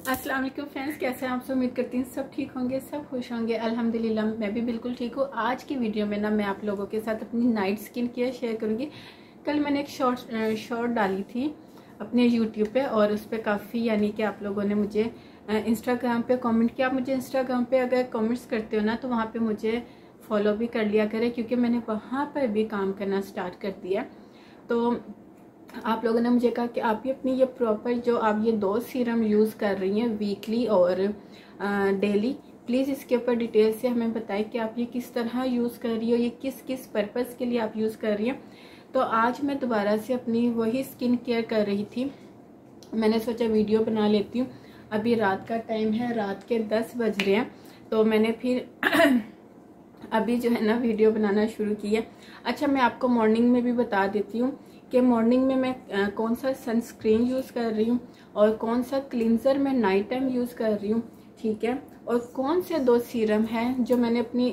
अस्सलाम वालेकुम फ्रेंड्स, कैसे हैं आप सब। उम्मीद करती हूँ सब ठीक होंगे, सब खुश होंगे। अल्हम्दुलिल्लाह मैं भी बिल्कुल ठीक हूँ। आज की वीडियो में ना मैं आप लोगों के साथ अपनी नाइट स्किन केयर शेयर करूँगी। कल मैंने एक शॉर्ट डाली थी अपने यूट्यूब पे और उस पर काफ़ी यानी कि आप लोगों ने मुझे इंस्टाग्राम पे कमेंट किया। आप मुझे इंस्टाग्राम पे अगर कमेंट्स करते हो ना तो वहाँ पे मुझे फॉलो भी कर लिया करें, क्योंकि मैंने वहाँ पर भी काम करना स्टार्ट कर दिया। तो आप लोगों ने मुझे कहा कि आप ये अपनी ये प्रॉपर जो आप ये 2 सीरम यूज़ कर रही हैं वीकली और डेली, प्लीज़ इसके ऊपर डिटेल से हमें बताएं कि आप ये किस तरह यूज़ कर रही हो, ये किस किस पर्पज़ के लिए आप यूज़ कर रही हैं। तो आज मैं दोबारा से अपनी वही स्किन केयर कर रही थी। मैंने सोचा वीडियो बना लेती हूँ। अभी रात का टाइम है, रात के 10 बज रहे हैं, तो मैंने फिर अभी जो है ना वीडियो बनाना शुरू किया। अच्छा, मैं आपको मॉर्निंग में भी बता देती हूँ कि मॉर्निंग में मैं कौन सा सनस्क्रीन यूज़ कर रही हूँ और कौन सा क्लींजर मैं नाइट टाइम यूज़ कर रही हूँ, ठीक है। और कौन से 2 सीरम हैं जो मैंने अपनी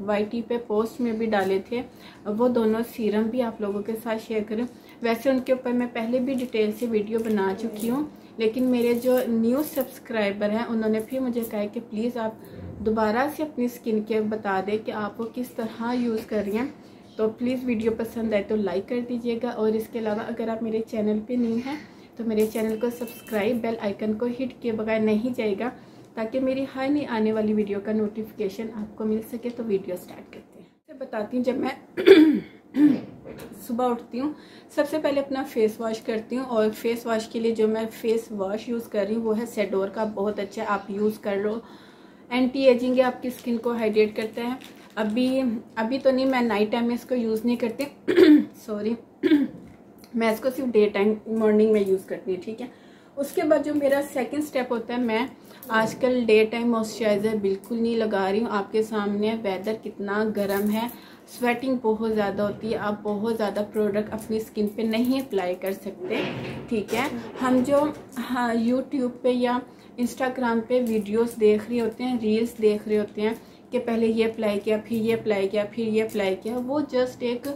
YT पे पोस्ट में भी डाले थे, वो दोनों सीरम भी आप लोगों के साथ शेयर करूँ। वैसे उनके ऊपर मैं पहले भी डिटेल से वीडियो बना चुकी हूँ, लेकिन मेरे जो न्यू सब्सक्राइबर हैं उन्होंने फिर मुझे कहा कि प्लीज़ आप दोबारा से अपनी स्किन केयर बता दें कि आप वो किस तरह यूज़ कर रही हैं। तो प्लीज़ वीडियो पसंद आए तो लाइक कर दीजिएगा, और इसके अलावा अगर आप मेरे चैनल पे न्यू हैं तो मेरे चैनल को सब्सक्राइब, बेल आइकन को हिट किए बगैर नहीं जाएगा, ताकि मेरी हर नई आने वाली वीडियो का नोटिफिकेशन आपको मिल सके। तो वीडियो स्टार्ट करते हैं। बताती हूँ, जब मैं सुबह उठती हूँ सबसे पहले अपना फेस वॉश करती हूँ, और फेस वॉश के लिए जो मैं फेस वॉश यूज़ कर रही हूँ वो है सेडोर का। बहुत अच्छा, आप यूज़ कर लो, एंटी एजिंग है, आपकी स्किन को हाइड्रेट करता है। अभी तो नहीं, मैं नाइट टाइम में इसको यूज़ नहीं करती सॉरी मैं इसको सिर्फ डे टाइम मॉर्निंग में यूज़ करती हूँ, ठीक है। उसके बाद जो मेरा सेकंड स्टेप होता है, मैं आजकल डे टाइम मॉइस्चराइज़र बिल्कुल नहीं लगा रही हूँ। आपके सामने वेदर कितना गर्म है, स्वेटिंग बहुत ज़्यादा होती है, आप बहुत ज़्यादा प्रोडक्ट अपनी स्किन पे नहीं अप्लाई कर सकते, ठीक है। हम जो यूट्यूब पे या इंस्टाग्राम पे वीडियोस देख रहे होते हैं, रील्स देख रहे होते हैं कि पहले ये अप्लाई किया, फिर ये अप्लाई किया, फिर ये अप्लाई किया, वो जस्ट एक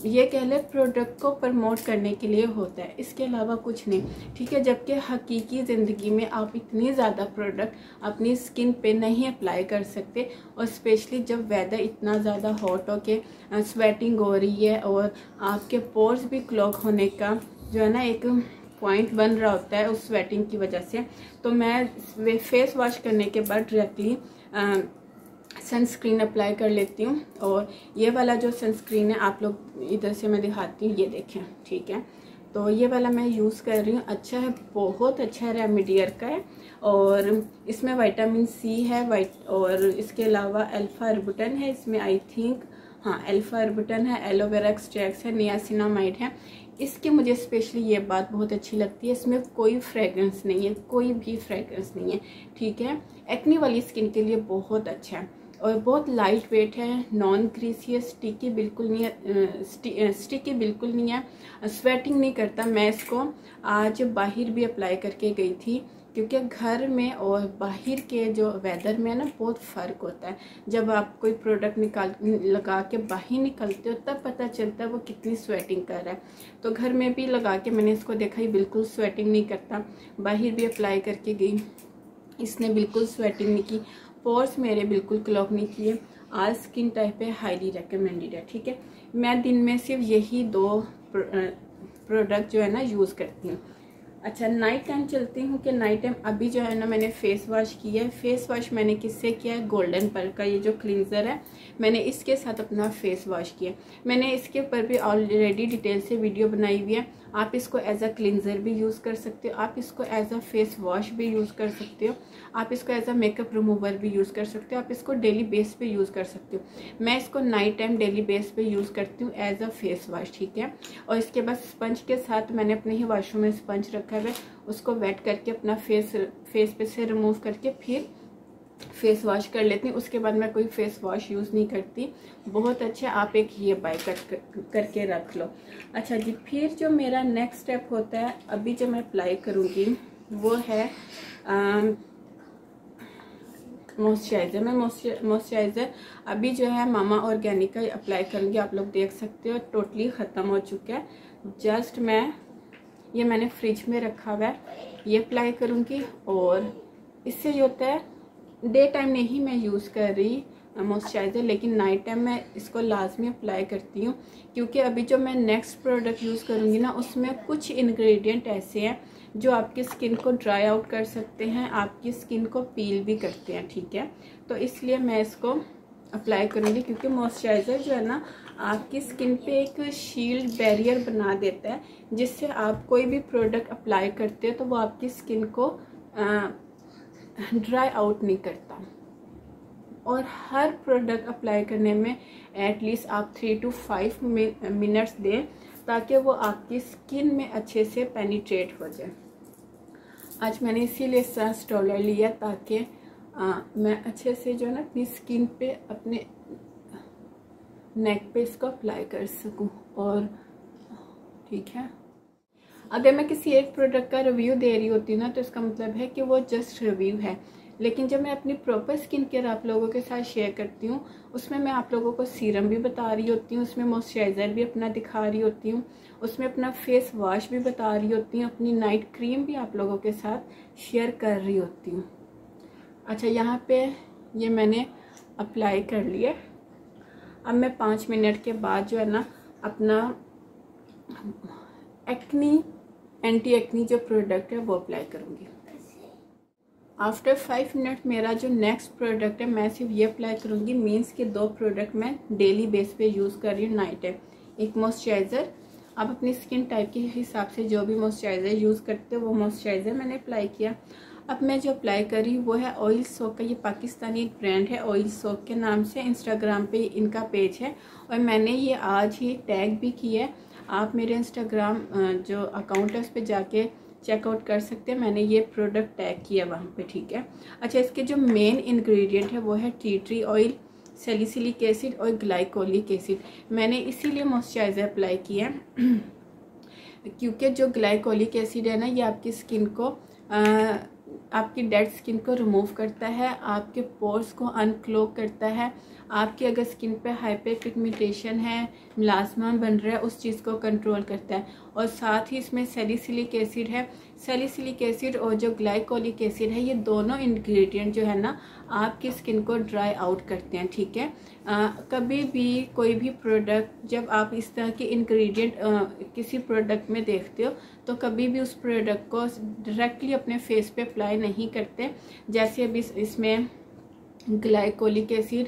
ये कह ले प्रोडक्ट को प्रमोट करने के लिए होता है, इसके अलावा कुछ नहीं, ठीक है। जबकि हकीकी ज़िंदगी में आप इतनी ज़्यादा प्रोडक्ट अपनी स्किन पे नहीं अप्लाई कर सकते, और स्पेशली जब वेदर इतना ज़्यादा हॉट हो के स्वेटिंग हो रही है और आपके पोर्स भी क्लॉग होने का जो है ना एक पॉइंट बन रहा होता है उस स्वेटिंग की वजह से। तो मैं फेस वॉश करने के बाद डायरेक्टली सनस्क्रीन अप्लाई कर लेती हूँ। और ये वाला जो सनस्क्रीन है, आप लोग इधर से मैं दिखाती हूँ, ये देखें, ठीक है। तो ये वाला मैं यूज़ कर रही हूँ, अच्छा है, बहुत अच्छा है, रेमेडियर का है, और इसमें विटामिन C है, और इसके अलावा अल्फा अर्बुटन है इसमें, आई थिंक, हाँ अल्फा अर्बुटन है, एलोवेरा एक्सट्रैक्ट है, नियासिनामाइड है। इसकी मुझे स्पेशली ये बात बहुत अच्छी लगती है, इसमें कोई फ्रेग्रेंस नहीं है, कोई भी फ्रेग्रेंस नहीं है, ठीक है। एक्ने वाली स्किन के लिए बहुत अच्छा है, और बहुत लाइट वेट है, नॉन ग्रीसी है, स्टिकी बिल्कुल नहीं है, स्टिकी बिल्कुल नहीं है, स्वेटिंग नहीं करता। मैं इसको आज बाहर भी अप्लाई करके गई थी, क्योंकि घर में और बाहर के जो वेदर में ना बहुत फ़र्क होता है। जब आप कोई प्रोडक्ट लगा के बाहर निकलते हो तब पता चलता है वो कितनी स्वेटिंग कर रहा है। तो घर में भी लगा के मैंने इसको देखा, ही बिल्कुल स्वेटिंग नहीं करता। बाहर भी अप्लाई करके गई, इसने बिल्कुल स्वेटिंग नहीं की, पोर्स मेरे बिल्कुल क्लॉग नहीं किए। ऑल स्किन टाइप पे हाईली रिकमेंडेड है, ठीक है। मैं दिन में सिर्फ यही 2 प्रोडक्ट जो है ना यूज़ करती हूँ। अच्छा, नाइट टाइम चलती हूँ कि नाइट टाइम अभी जो है ना मैंने फेस वॉश किया है। फेस वॉश मैंने किससे किया है, गोल्डन पर्ल का ये जो क्लींजर है, मैंने इसके साथ अपना फेस वॉश किया। मैंने इसके ऊपर भी ऑलरेडी डिटेल से वीडियो बनाई हुई है। आप इसको एज अ क्लींजर भी यूज़ कर सकते हो, आप इसको एज अ फेस वॉश भी यूज़ कर सकते हो, आप इसको एज अ मेकअप रिमूवर भी यूज़ कर सकते हो, आप इसको डेली बेस पे यूज़ कर सकते हो। मैं इसको नाइट टाइम डेली बेस पे यूज़ करती हूँ एज अ फेस वॉश, ठीक है। और इसके बाद स्पंज के साथ मैंने अपने ही वॉशरूम में स्पंज रखा है, उसको वेट करके अपना फेस पे से रिमूव करके फिर फेस वॉश कर लेती हूँ। उसके बाद मैं कोई फेस वॉश यूज़ नहीं करती। बहुत अच्छा, आप एक ये बाय करके रख लो। अच्छा जी, फिर जो मेरा नेक्स्ट स्टेप होता है अभी जो मैं अप्लाई करूँगी वो है मॉइस्चराइज़र। मैं मॉइस्चराइज़र अभी जो है मामा ऑर्गेनिक का अप्लाई करूँगी। आप लोग देख सकते हो टोटली ख़त्म हो चुका है। जस्ट मैं ये मैंने फ्रिज में रखा हुआ है, ये अप्लाई करूँगी। और इससे जो होता है, डे टाइम नहीं मैं यूज़ कर रही मॉइस्चराइज़र, लेकिन नाइट टाइम मैं इसको लाजमी अप्लाई करती हूँ, क्योंकि अभी जो मैं नेक्स्ट प्रोडक्ट यूज़ करूँगी ना, उसमें कुछ इंग्रेडिएंट ऐसे हैं जो आपकी स्किन को ड्राई आउट कर सकते हैं, आपकी स्किन को पील भी करते हैं, ठीक है। तो इसलिए मैं इसको अप्लाई करूँगी, क्योंकि मॉइस्चराइज़र जो है ना आपकी स्किन पे एक शील्ड बैरियर बना देता है, जिससे आप कोई भी प्रोडक्ट अप्लाई करते हो तो वो आपकी स्किन को ड्राई आउट नहीं करता। और हर प्रोडक्ट अप्लाई करने में एटलीस्ट आप 3 to 5 मिनट्स दें, ताकि वो आपकी स्किन में अच्छे से पेनिट्रेट हो जाए। आज मैंने इसीलिए इस तरह स्टॉलर लिया, ताकि मैं अच्छे से जो है ना अपनी स्किन पे, अपने नेक पे इसको अप्लाई कर सकूं। और ठीक है, अगर मैं किसी एक प्रोडक्ट का रिव्यू दे रही होती हूँ ना, तो इसका मतलब है कि वो जस्ट रिव्यू है। लेकिन जब मैं अपनी प्रॉपर स्किन केयर आप लोगों के साथ शेयर करती हूँ, उसमें मैं आप लोगों को सीरम भी बता रही होती हूँ, उसमें मॉइस्चराइज़र भी अपना दिखा रही होती हूँ, उसमें अपना फेस वॉश भी बता रही होती हूँ, अपनी नाइट क्रीम भी आप लोगों के साथ शेयर कर रही होती हूँ। अच्छा, यहाँ पे ये मैंने अप्लाई कर लिया। अब मैं 5 मिनट के बाद जो है ना अपना एक्नी एंटी एक्नी जो प्रोडक्ट है वो अप्लाई करूँगी। आफ्टर 5 मिनट मेरा जो नेक्स्ट प्रोडक्ट है, मैं सिर्फ ये अप्लाई करूँगी। मीन्स कि 2 प्रोडक्ट मैं डेली बेस पे यूज़ कर रही हूँ नाइट टाइम। एक मॉइस्चराइज़र, आप अपनी स्किन टाइप के हिसाब से जो भी मॉइस्चराइज़र यूज़ करते हो वो मॉइस्चराइज़र मैंने अप्लाई किया। अब मैं जो अप्लाई कर रही हूँ वो है ऑयल सोक का। ये पाकिस्तानी एक ब्रांड है ऑयल सोक के नाम से, इंस्टाग्राम पे इनका पेज है, और मैंने ये आज ही टैग भी किया है। आप मेरे इंस्टाग्राम जो अकाउंट है उस पर जाके चेकआउट कर सकते हैं, मैंने ये प्रोडक्ट टैग किया वहाँ पे, ठीक है। अच्छा, इसके जो मेन इंग्रेडिएंट है वो है tea tree oil, salicylic acid और ग्लाइकोलिक एसिड। मैंने इसीलिए मॉइस्चराइज़र अप्लाई किया है क्योंकि जो ग्लाइकोलिक एसिड है ना, ये आपकी स्किन को आपकी डेड स्किन को रिमूव करता है, आपके पोर्स को अनक्लोग करता है, आपकी अगर स्किन पे हाइपर पिगमेंटेशन है, मिलास्मा बन रहा है, उस चीज़ को कंट्रोल करता है। और साथ ही इसमें सैलिसिलिक एसिड है। सैलिसिलिक एसिड और जो ग्लाइकोलिक एसिड है, ये दोनों इंग्रेडिएंट जो है ना आपकी स्किन को ड्राई आउट करते हैं, ठीक है। कभी भी कोई भी प्रोडक्ट, जब आप इस तरह के इंग्रेडिएंट किसी प्रोडक्ट में देखते हो, तो कभी भी उस प्रोडक्ट को डायरेक्टली अपने फेस पे अप्लाई नहीं करते। जैसे अभी इसमें ग्लाइकोलिक एसिड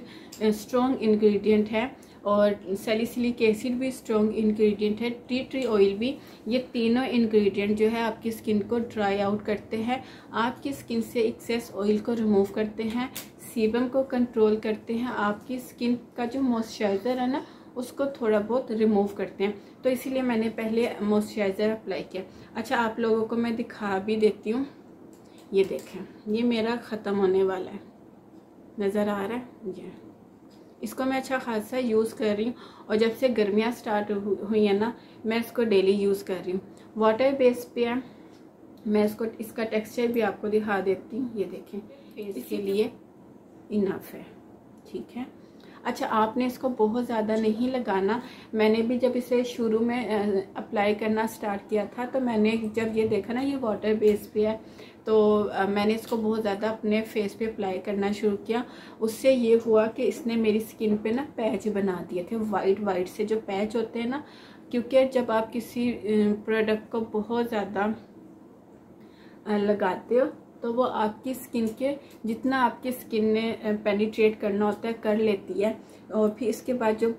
स्ट्रॉन्ग इंग्रेडिएंट है और सैलिसिलिक एसिड भी स्ट्रॉन्ग इंग्रेडिएंट है, टी ट्री ऑयल भी। ये तीनों इंग्रेडिएंट जो है आपकी स्किन को ड्राई आउट करते हैं, आपकी स्किन से एक्सेस ऑयल को रिमूव करते हैं, सीबम को कंट्रोल करते हैं, आपकी स्किन का जो मॉइस्चराइज़र है ना उसको थोड़ा बहुत रिमूव करते हैं। तो इसीलिए मैंने पहले मॉइस्चराइज़र अप्लाई किया। अच्छा, आप लोगों को मैं दिखा भी देती हूँ। ये देखें, ये मेरा ख़त्म होने वाला है, नज़र आ रहा है ये। इसको मैं अच्छा खासा यूज़ कर रही हूँ, और जब से गर्मियाँ स्टार्ट हुई है ना, मैं इसको डेली यूज़ कर रही हूँ। वाटर बेस पे है। मैं इसका टेक्सचर भी आपको दिखा देती हूँ। ये देखें, इसके लिए इनफ है, ठीक है। अच्छा, आपने इसको बहुत ज़्यादा नहीं लगाना। मैंने भी जब इसे शुरू में अप्लाई करना स्टार्ट किया था, तो मैंने जब ये देखा ना ये वाटर बेस पे है, तो मैंने इसको बहुत ज़्यादा अपने फेस पे अप्लाई करना शुरू किया। उससे ये हुआ कि इसने मेरी स्किन पे ना पैच बना दिए थे, वाइट से जो पैच होते हैं ना। क्योंकि जब आप किसी प्रोडक्ट को बहुत ज़्यादा लगाते हो, तो वो आपकी स्किन के जितना आपकी स्किन ने पेनिट्रेट करना होता है कर लेती है, और फिर इसके बाद जो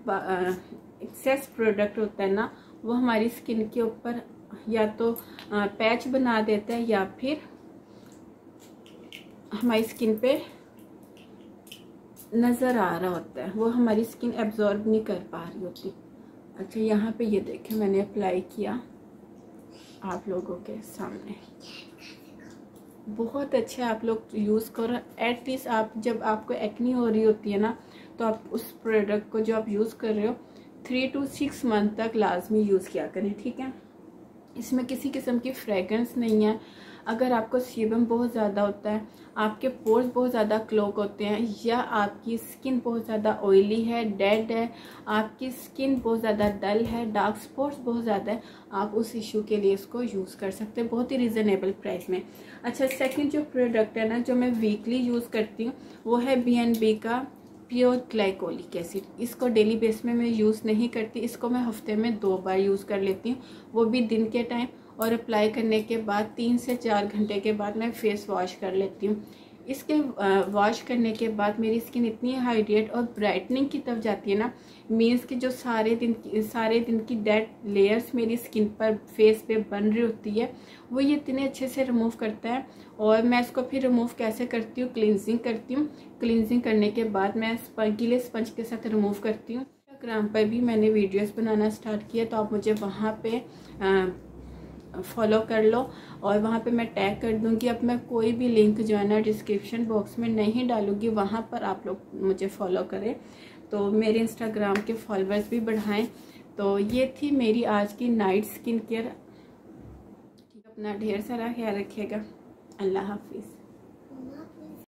एक्सेस प्रोडक्ट होता है ना, वो हमारी स्किन के ऊपर या तो पैच बना देता है, या फिर हमारी स्किन पे नज़र आ रहा होता है, वो हमारी स्किन एब्जॉर्ब नहीं कर पा रही होती। अच्छा, यहाँ पे ये देखें, मैंने अप्लाई किया आप लोगों के सामने। बहुत अच्छा, आप लोग यूज़ करो। एटलीस्ट आप जब आपको एक्नी हो रही होती है ना, तो आप उस प्रोडक्ट को जो आप यूज़ कर रहे हो 3 to 6 मंथ तक लाजमी यूज़ किया करें, ठीक है। इसमें किसी किस्म की फ्रेगरेंस नहीं है। अगर आपको सीबम बहुत ज़्यादा होता है, आपके पोर्स बहुत ज़्यादा क्लॉग होते हैं, या आपकी स्किन बहुत ज़्यादा ऑयली है, डेड है, आपकी स्किन बहुत ज़्यादा डल है, डार्क स्पॉट्स बहुत ज़्यादा है, आप उस इशू के लिए इसको यूज़ कर सकते हैं बहुत ही रिजनेबल प्राइस में। अच्छा, सेकंड जो प्रोडक्ट है ना जो मैं वीकली यूज़ करती हूँ वो है B&B का प्योर ग्लाइकोलिक एसिड। इसको डेली बेस में मैं यूज़ नहीं करती, इसको मैं हफ्ते में 2 बार यूज़ कर लेती हूँ, वो भी दिन के टाइम, और अप्लाई करने के बाद 3 से 4 घंटे के बाद मैं फेस वॉश कर लेती हूँ। इसके वॉश करने के बाद मेरी स्किन इतनी हाइड्रेट और ब्राइटनिंग की तरफ जाती है ना, मीन्स कि जो सारे दिन की डेड लेयर्स मेरी स्किन पर फेस पे बन रही होती है वो ये इतने अच्छे से रिमूव करता है। और मैं इसको फिर रिमूव कैसे करती हूँ, क्लिनजिंग करती हूँ। क्लिनजिंग करने के बाद मैं गीले स्पंज के साथ रिमूव करती हूँ। इंस्टाग्राम पर भी मैंने वीडियोस बनाना स्टार्ट किया, तो आप मुझे वहाँ पे फॉलो कर लो, और वहाँ पे मैं टैग कर दूँगी। अब मैं कोई भी लिंक जो है ना डिस्क्रिप्शन बॉक्स में नहीं डालूँगी, वहाँ पर आप लोग मुझे फॉलो करें तो मेरे इंस्टाग्राम के फॉलोअर्स भी बढ़ाएं। तो ये थी मेरी आज की नाइट स्किन केयर। अपना ढेर सारा ख्याल रखिएगा। अल्लाह हाफिज़।